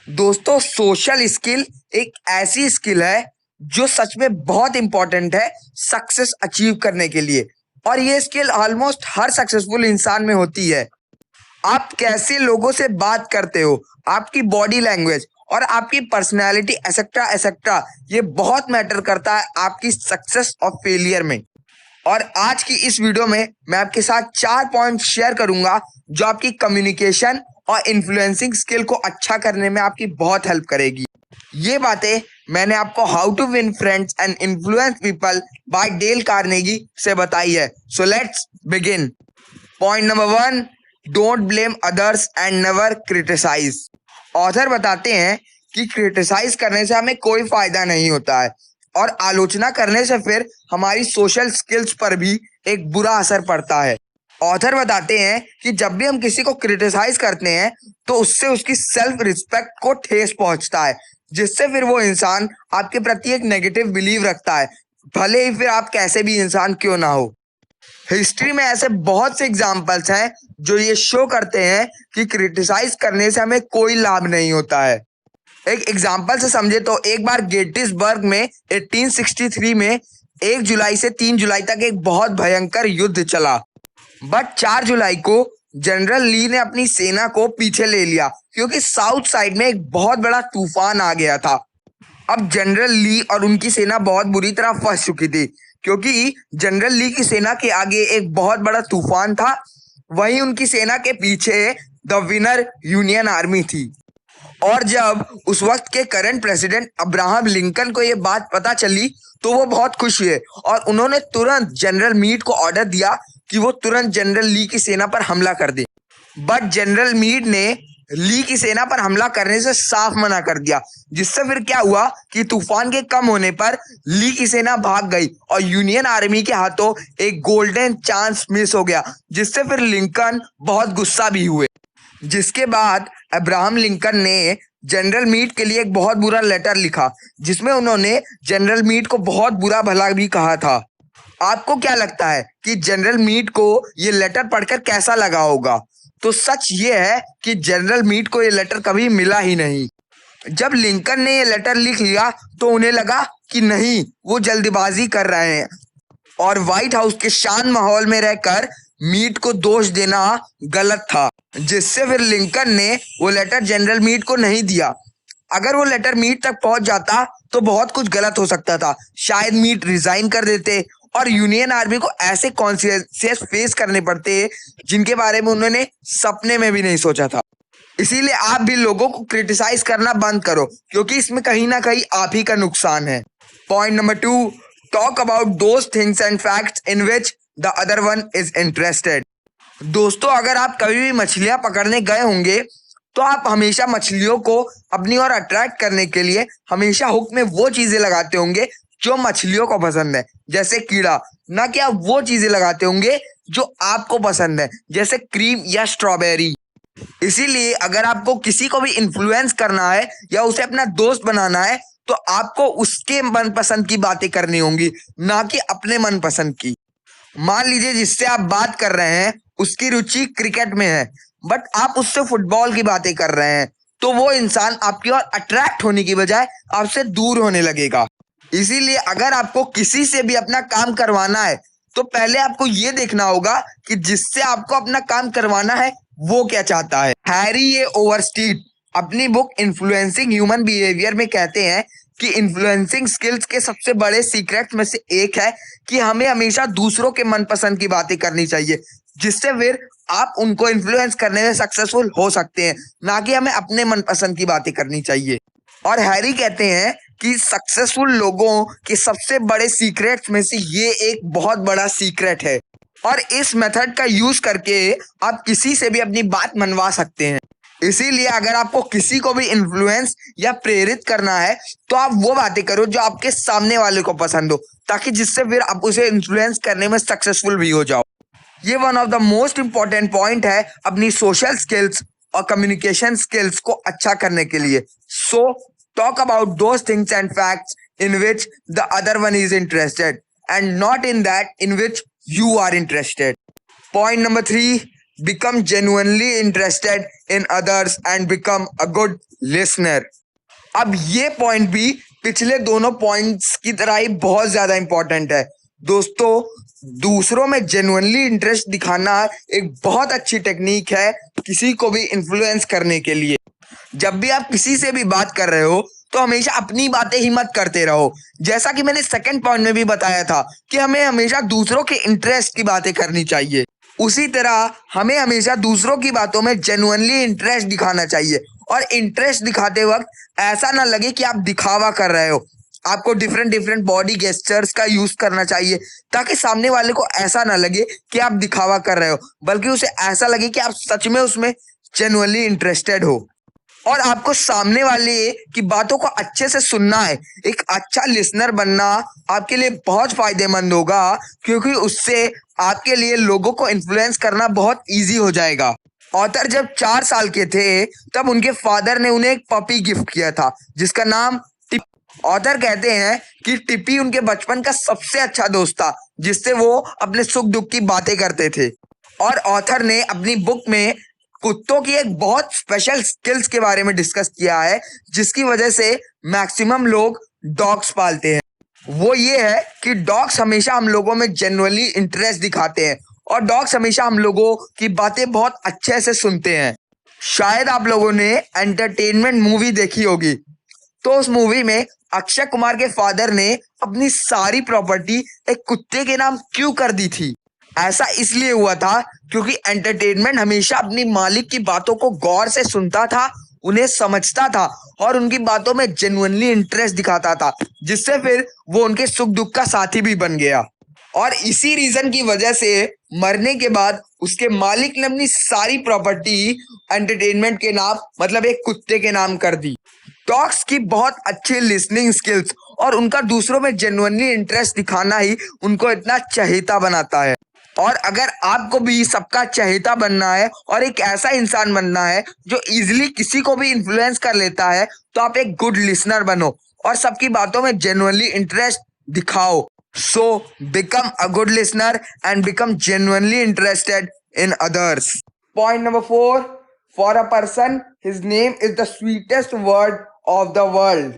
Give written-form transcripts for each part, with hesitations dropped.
दोस्तों, social skill एक ऐसी स्किल है जो सच में बहुत इंपॉर्टेंट है सक्सेस अचीव करने के लिए। और ये स्किल ऑलमोस्ट हर सक्सेसफुल इंसान में होती है। आप कैसे लोगों से बात करते हो, आपकी बॉडी लैंग्वेज और आपकी पर्सनैलिटी एसेट्रा एसेट्रा, ये बहुत मैटर करता है आपकी सक्सेस और फेलियर में। और आज की इस वीडियो में मैं आपके साथ 4 पॉइंट शेयर करूंगा जो आपकी कम्युनिकेशन और इन्फ्लुएंसिंग स्किल को अच्छा करने में आपकी बहुत हेल्प करेगी। ये बातें मैंने आपको how to win friends and influence people by Dale Carnegie से बताई है। So let's begin. Point number 1, don't blame others and never criticise. Author बताते हैं कि क्रिटिसाइज करने से हमें कोई फायदा नहीं होता है और आलोचना करने से फिर हमारी सोशल स्किल्स पर भी एक बुरा असर पड़ता है। ऑथर बताते हैं कि जब भी हम किसी को क्रिटिसाइज करते हैं तो उससे उसकी सेल्फ रिस्पेक्ट को ठेस पहुंचता है, जिससे फिर वो इंसान आपके प्रति एक नेगेटिव बिलीव रखता है, भले ही फिर आप कैसे भी इंसान क्यों ना हो। हिस्ट्री में ऐसे बहुत से एग्जाम्पल्स हैं जो ये शो करते हैं कि क्रिटिसाइज करने से हमें कोई लाभ नहीं होता है। एक एग्जाम्पल से समझे तो एक बार गेटिसबर्ग में 1863 में 1 जुलाई से 3 जुलाई तक एक बहुत भयंकर युद्ध चला। बट 4 जुलाई को जनरल ली ने अपनी सेना को पीछे ले लिया क्योंकि साउथ साइड में एक बहुत बड़ा तूफान आ गया था। अब जनरल ली और उनकी सेना बहुत बुरी तरह फंस चुकी थी क्योंकि जनरल ली की सेना के आगे एक बहुत बड़ा तूफान था, वहीं उनकी सेना के पीछे द विनर यूनियन आर्मी थी। और जब उस वक्त के करंट प्रेसिडेंट अब्राहम लिंकन को ये बात पता चली तो वो बहुत खुश हुए और उन्होंने तुरंत जनरल मीड को ऑर्डर दिया कि वो तुरंत जनरल ली की सेना पर हमला कर दे। बट जनरल मीड ने ली की सेना पर हमला करने से साफ मना कर दिया, जिससे फिर क्या हुआ कि तूफान के कम होने पर ली की सेना भाग गई और यूनियन आर्मी के हाथों एक गोल्डन चांस मिस हो गया, जिससे फिर लिंकन बहुत गुस्सा भी हुए। जिसके बाद अब्राहम लिंकन ने जनरल मीड के लिए एक बहुत बुरा लेटर लिखा जिसमें उन्होंने जनरल मीड को बहुत बुरा भला भी कहा था। आपको क्या लगता है कि जनरल मीड को ये लेटर पढ़कर कैसा लगा होगा? तो सच ये है कि जनरल मीड को ये लेटर कभी मिला ही नहीं। जब लिंकन ने ये लेटर लिख लिया तो उन्हें लगा कि नहीं, वो जल्दबाजी कर रहे हैं और व्हाइट हाउस के शांत माहौल में रहकर मीड को दोष देना गलत था, जिससे फिर लिंकन ने वो लेटर जनरल मीड को नहीं दिया। अगर वो लेटर मीड तक पहुंच जाता तो बहुत कुछ गलत हो सकता था। शायद मीड रिजाइन कर देते और यूनियन आर्मी को ऐसे कॉन्सिक्वेंसेस फेस करने पड़ते जिनके बारे में उन्होंने सपने में भी नहीं सोचा था। इसीलिए आप भी लोगों को क्रिटिसाइज करना बंद करो क्योंकि इसमें कहीं ना कहीं आप ही का नुकसान है। Point number 2, talk about those things and facts in which the other one is interested. दोस्तों, अगर आप कभी भी मछलियां पकड़ने गए होंगे तो आप हमेशा मछलियों को अपनी ओर अट्रैक्ट करने के लिए हमेशा हुक में वो चीजें लगाते होंगे जो मछलियों को पसंद है, जैसे कीड़ा, ना कि आप वो चीजें लगाते होंगे जो आपको पसंद है, जैसे क्रीम या स्ट्रॉबेरी। इसीलिए अगर आपको किसी को भी इन्फ्लुएंस करना है या उसे अपना दोस्त बनाना है तो आपको उसके मनपसंद की बातें करनी होंगी, ना कि अपने मनपसंद की। मान लीजिए जिससे आप बात कर रहे हैं उसकी रुचि क्रिकेट में है बट आप उससे फुटबॉल की बातें कर रहे हैं, तो वो इंसान आपकी ओर अट्रैक्ट होने की बजाय आपसे दूर होने लगेगा। इसीलिए अगर आपको किसी से भी अपना काम करवाना है तो पहले आपको ये देखना होगा कि जिससे आपको अपना काम करवाना है वो क्या चाहता है। हैरी ए ओवरस्टीट अपनी बुक इन्फ्लुएंसिंग ह्यूमन बिहेवियर में कहते हैं कि इन्फ्लुएंसिंग स्किल्स के सबसे बड़े सीक्रेट्स में से एक है कि हमें हमेशा दूसरों के मनपसंद की बातें करनी चाहिए, जिससे फिर आप उनको इन्फ्लुएंस करने में सक्सेसफुल हो सकते हैं, ना कि हमें अपने मनपसंद की बातें करनी चाहिए। और हैरी कहते हैं कि सक्सेसफुल लोगों के सबसे बड़े सीक्रेट्स में से ये एक बहुत बड़ा सीक्रेट है और इस मेथड का यूज करके आप किसी से भी अपनी बात मनवा सकते हैं। इसीलिए अगर आपको किसी को भी इन्फ्लुएंस या प्रेरित करना है तो आप वो बातें करो जो आपके सामने वाले को पसंद हो, ताकि जिससे फिर आप उसे इन्फ्लुएंस करने में सक्सेसफुल भी हो जाओ। ये one of the most important point है अपनी सोशल स्किल्स और कम्युनिकेशन स्किल्स को अच्छा करने के लिए। So talk about those things and facts in which the other one is interested and not in that in which you are interested. Point number 3, become genuinely interested in others and become a good listener. अब ये point भी पिछले दोनों points की तरह ही बहुत ज्यादा important है। दोस्तों, दूसरों में जेन्युइनली इंटरेस्ट दिखाना एक बहुत अच्छी टेक्निक है किसी को भी इन्फ्लुएंस करने के लिए। जब भी आप किसी से भी बात कर रहे हो तो हमेशा अपनी बातें ही मत करते रहो। जैसा कि मैंने सेकंड पॉइंट में भी बताया था कि हमें हमेशा दूसरों के इंटरेस्ट की बातें करनी चाहिए, उसी तरह हमें हमेशा दूसरों की बातों में जेन्युइनली इंटरेस्ट दिखाना चाहिए। और इंटरेस्ट दिखाते वक्त ऐसा ना लगे कि आप दिखावा कर रहे हो। आपको डिफरेंट बॉडी गेस्चर्स का यूज करना चाहिए ताकि सामने वाले को ऐसा ना लगे कि आप दिखावा कर रहे हो, बल्कि उसे ऐसा लगे कि आप सच में उसमें जेन्युइनली इंटरेस्टेड हो। और आपको सामने वाले की बातों को अच्छे से सुनना है। एक अच्छा लिसनर बनना आपके लिए बहुत फायदेमंद होगा, क्योंकि उससे आपके लिए लोगों को इन्फ्लुएंस करना बहुत इजी हो जाएगा। ऑथर जब 4 साल के थे तब उनके फादर ने उन्हें एक पपी गिफ्ट किया था जिसका नाम टिप्पी। ऑथर कहते हैं कि टिप्पी उनके बचपन का सबसे अच्छा दोस्त था जिससे वो अपने सुख दुख की बातें करते थे। और ऑथर ने अपनी बुक में कुत्तों की एक बहुत स्पेशल स्किल्स के बारे में डिस्कस किया है जिसकी वजह से मैक्सिमम लोग डॉग्स पालते हैं। वो ये है कि डॉग्स हमेशा हम लोगों में जेन्युइनली इंटरेस्ट दिखाते हैं और डॉग्स हमेशा हम लोगों की बातें बहुत अच्छे से सुनते हैं। शायद आप लोगों ने एंटरटेनमेंट मूवी देखी होगी, तो उस मूवी में अक्षय कुमार के फादर ने अपनी सारी प्रॉपर्टी एक कुत्ते के नाम क्यों कर दी थी? ऐसा इसलिए हुआ था क्योंकि एंटरटेनमेंट हमेशा अपनी मालिक की बातों को गौर से सुनता था, उन्हें समझता था और उनकी बातों में जेन्युइनली इंटरेस्ट दिखाता था, जिससे फिर वो उनके सुख दुख का साथी भी बन गया। और इसी रीजन की वजह से मरने के बाद उसके मालिक ने अपनी सारी प्रॉपर्टी एंटरटेनमेंट के नाम, मतलब एक कुत्ते के नाम कर दी। डॉग्स की बहुत अच्छी लिसनिंग स्किल्स और उनका दूसरों में जेन्युइनली इंटरेस्ट दिखाना ही उनको इतना चहेता बनाता है। और अगर आपको भी सबका चहेता बनना है और एक ऐसा इंसान बनना है जो इजीली किसी को भी इन्फ्लुएंस कर लेता है, तो आप एक गुड लिसनर बनो और सबकी बातों में जेन्युइनली इंटरेस्ट दिखाओ। So become a good listener and become genuinely interested in others. Point number 4. For a person, his name is the sweetest word of the world.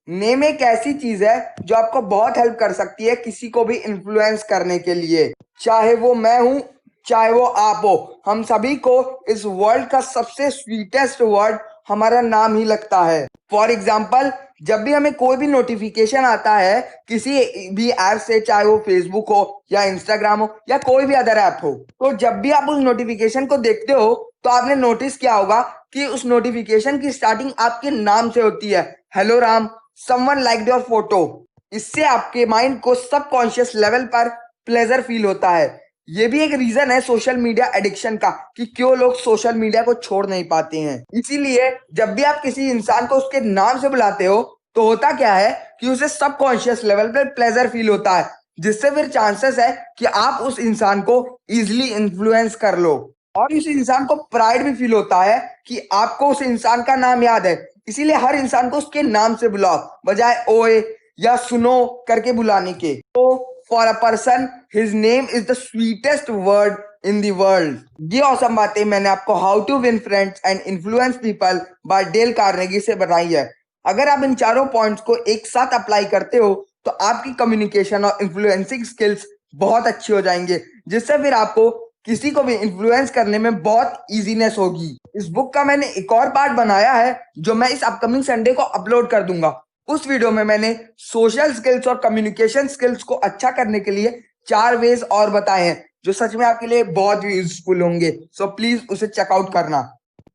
Name एक ऐसी चीज है जो आपको बहुत हेल्प कर सकती है किसी को भी इन्फ्लुएंस करने के लिए। चाहे वो मैं हूं, चाहे वो आप हो, हम सभी को इस वर्ल्ड का सबसे स्वीटेस्ट वर्ड हमारा नाम ही लगता है। फॉर एग्जाम्पल, जब भी हमें कोई भी नोटिफिकेशन आता है किसी भी ऐप से, चाहे वो फेसबुक हो या इंस्टाग्राम हो या कोई भी अदर ऐप हो, तो जब भी आप उस नोटिफिकेशन को देखते हो तो आपने नोटिस किया होगा कि उस नोटिफिकेशन की स्टार्टिंग आपके नाम से होती है, hello Ram, someone liked your photo. इससे आपके माइंड को सबकॉन्शियस लेवल पर प्लेजर फील होता है। ये भी एक रीजन है सोशल मीडिया एडिक्शन का कि क्यों लोग सोशल मीडिया को छोड़ नहीं पाते हैं। इसीलिए जब भी आप किसी इंसान को उसके नाम से बुलाते हो तो होता क्या है कि उसे सबकॉन्शियस लेवल पर प्लेजर फील होता है, जिससे फिर चांसेस है कि आप उस इंसान को इजिली इन्फ्लुएंस कर लो। और उस इंसान को प्राइड भी फील होता है कि आपको उस इंसान का नाम याद है, इसीलिए हर इंसान को उसके नाम से बुलाओ बजाय ओए या सुनो करके बुलाने के। तो for a person his name is the sweetest word in the world. ये औसम बातें मैंने आपको how to win friends and influence people by Dale Carnegie से बताई है। अगर आप इन चारों पॉइंट्स को एक साथ अप्लाई करते हो तो आपकी कम्युनिकेशन और इन्फ्लुएंसिंग स्किल्स बहुत अच्छी हो जाएंगे, जिससे फिर आपको किसी को भी इन्फ्लुएंस करने में बहुत इजीनेस होगी। इस बुक का मैंने एक और पार्ट बनाया है जो मैं इस अपकमिंग संडे को अपलोड कर दूंगा। उस वीडियो में मैंने सोशल स्किल्स और कम्युनिकेशन स्किल्स को अच्छा करने के लिए 4 वेज और बताए हैं जो सच में आपके लिए बहुत यूजफुल होंगे। सो प्लीज उसे चेकआउट करना।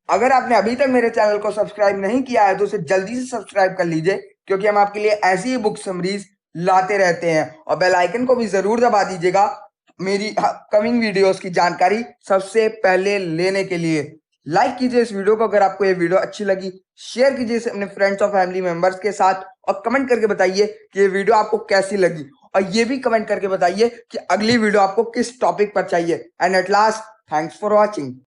अगर आपने अभी तक मेरे चैनल को सब्सक्राइब नहीं किया है तो उसे जल्दी से सब्सक्राइब कर लीजिए, क्योंकि हम आपके लिए ऐसी ही बुक समरीज लाते रहते हैं। और बेल आइकन को भी जरूर दबा दीजिएगा मेरी कमिंग वीडियोस की जानकारी सबसे पहले लेने के लिए। लाइक कीजिए इस वीडियो को अगर आपको ये वीडियो अच्छी लगी, शेयर कीजिए इसे अपने फ्रेंड्स और फैमिली मेंबर्स के साथ और कमेंट करके बताइए कि ये वीडियो आपको कैसी लगी। और ये भी कमेंट करके बताइए कि अगली वीडियो आपको किस टॉपिक पर चाहिए। And at last, thanks for watching.